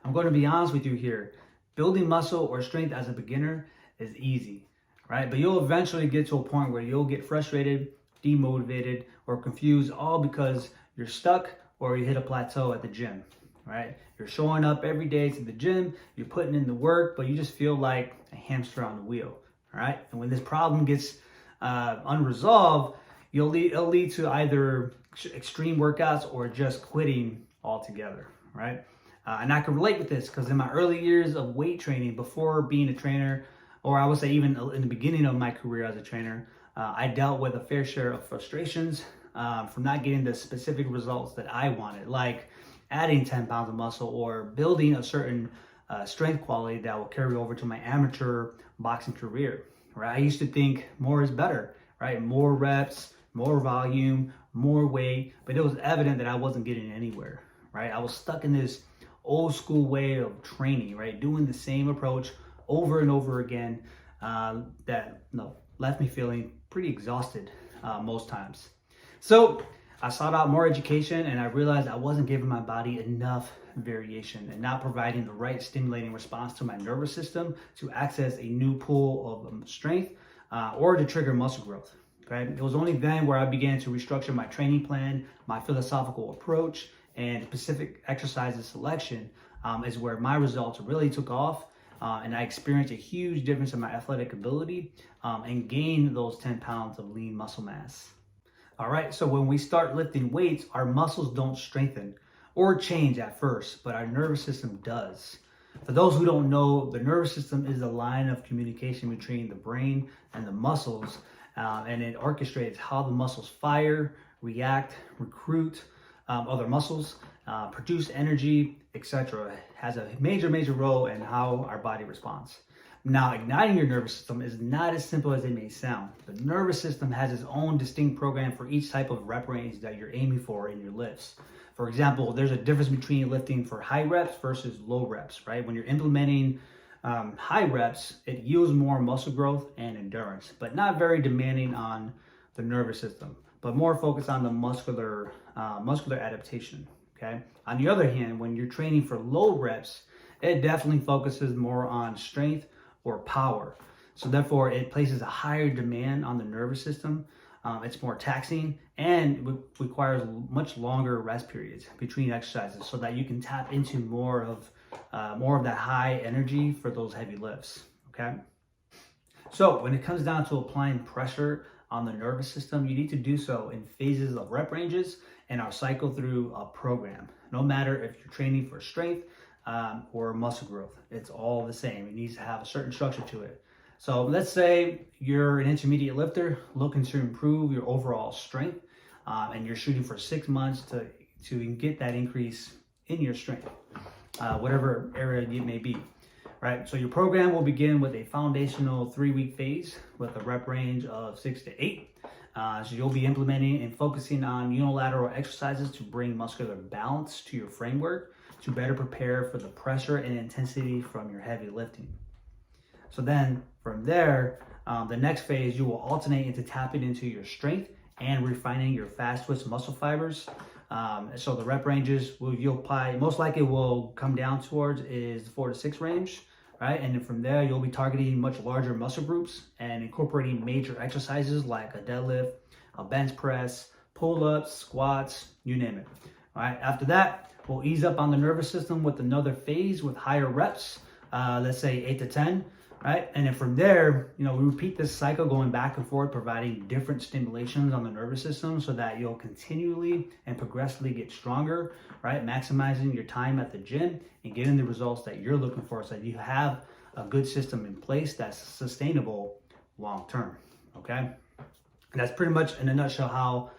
I'm going to be honest with you here. Building muscle or strength as a beginner is easy, right? But you'll eventually get to a point where you'll get frustrated, demotivated, or confused, all because you're stuck or you hit a plateau at the gym, right? You're showing up every day to the gym, you're putting in the work, but you just feel like a hamster on the wheel, all right? And when this problem gets unresolved, it'll lead to either extreme workouts or just quitting altogether, right? And I can relate with this because in my early years of weight training, before being a trainer, or I would say even in the beginning of my career as a trainer, I dealt with a fair share of frustrations from not getting the specific results that I wanted, like adding 10 pounds of muscle or building a certain strength quality that will carry over to my amateur boxing career, right? I used to think more is better, right? More reps, more volume, more weight, but it was evident that I wasn't getting anywhere, right? I was stuck in this old school way of training, right? Doing the same approach over and over again that left me feeling pretty exhausted most times. So I sought out more education and I realized I wasn't giving my body enough variation and not providing the right stimulating response to my nervous system to access a new pool of strength or to trigger muscle growth. Okay? It was only then where I began to restructure my training plan, my philosophical approach, and specific exercises selection is where my results really took off. And I experienced a huge difference in my athletic ability and gained those 10 pounds of lean muscle mass. All right, so when we start lifting weights, our muscles don't strengthen or change at first, but our nervous system does. For those who don't know, the nervous system is a line of communication between the brain and the muscles, and it orchestrates how the muscles fire, react, recruit other muscles, produce energy, etc. It has a major role in how our body responds. Now, igniting your nervous system is not as simple as it may sound. The nervous system has its own distinct program for each type of rep range that you're aiming for in your lifts. For example, there's a difference between lifting for high reps versus low reps, right? When you're implementing high reps, it yields more muscle growth and endurance, but not very demanding on the nervous system, but more focused on the muscular adaptation, okay? On the other hand, when you're training for low reps, it definitely focuses more on strength or power. So therefore, it places a higher demand on the nervous system. It's more taxing and requires much longer rest periods between exercises so that you can tap into more of that high energy for those heavy lifts, okay? So when it comes down to applying pressure on the nervous system, you need to do so in phases of rep ranges and our cycle through a program. No matter if you're training for strength or muscle growth, it's all the same. It needs to have a certain structure to it. So let's say you're an intermediate lifter looking to improve your overall strength and you're shooting for 6 months to get that increase in your strength, whatever area it may be. Right, so your program will begin with a foundational 3-week phase with a rep range of 6 to 8. So you'll be implementing and focusing on unilateral exercises to bring muscular balance to your framework to better prepare for the pressure and intensity from your heavy lifting. So then from there, the next phase, you will alternate into tapping into your strength and refining your fast twitch muscle fibers. So the rep ranges you'll apply, most likely will come down towards is the 4 to 6 range, right? And then from there, you'll be targeting much larger muscle groups and incorporating major exercises like a deadlift, a bench press, pull-ups, squats, you name it. All right, after that, we'll ease up on the nervous system with another phase with higher reps, let's say 8 to 10. Right, and then from there, we repeat this cycle going back and forth, providing different stimulations on the nervous system so that you'll continually and progressively get stronger, right? Maximizing your time at the gym and getting the results that you're looking for so that you have a good system in place that's sustainable long term, okay? And that's pretty much in a nutshell how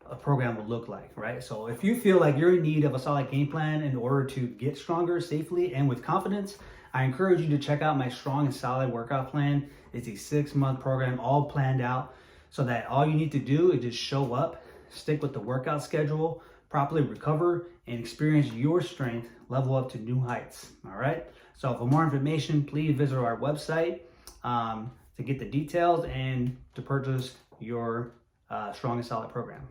a program would look like, right? So if you feel like you're in need of a solid game plan in order to get stronger safely and with confidence, I encourage you to check out my strong and solid workout plan. It's a 6-month program all planned out so that all you need to do is just show up, stick with the workout schedule, properly recover, and experience your strength level up to new heights, all right? So for more information, please visit our website to get the details and to purchase your strong and solid program.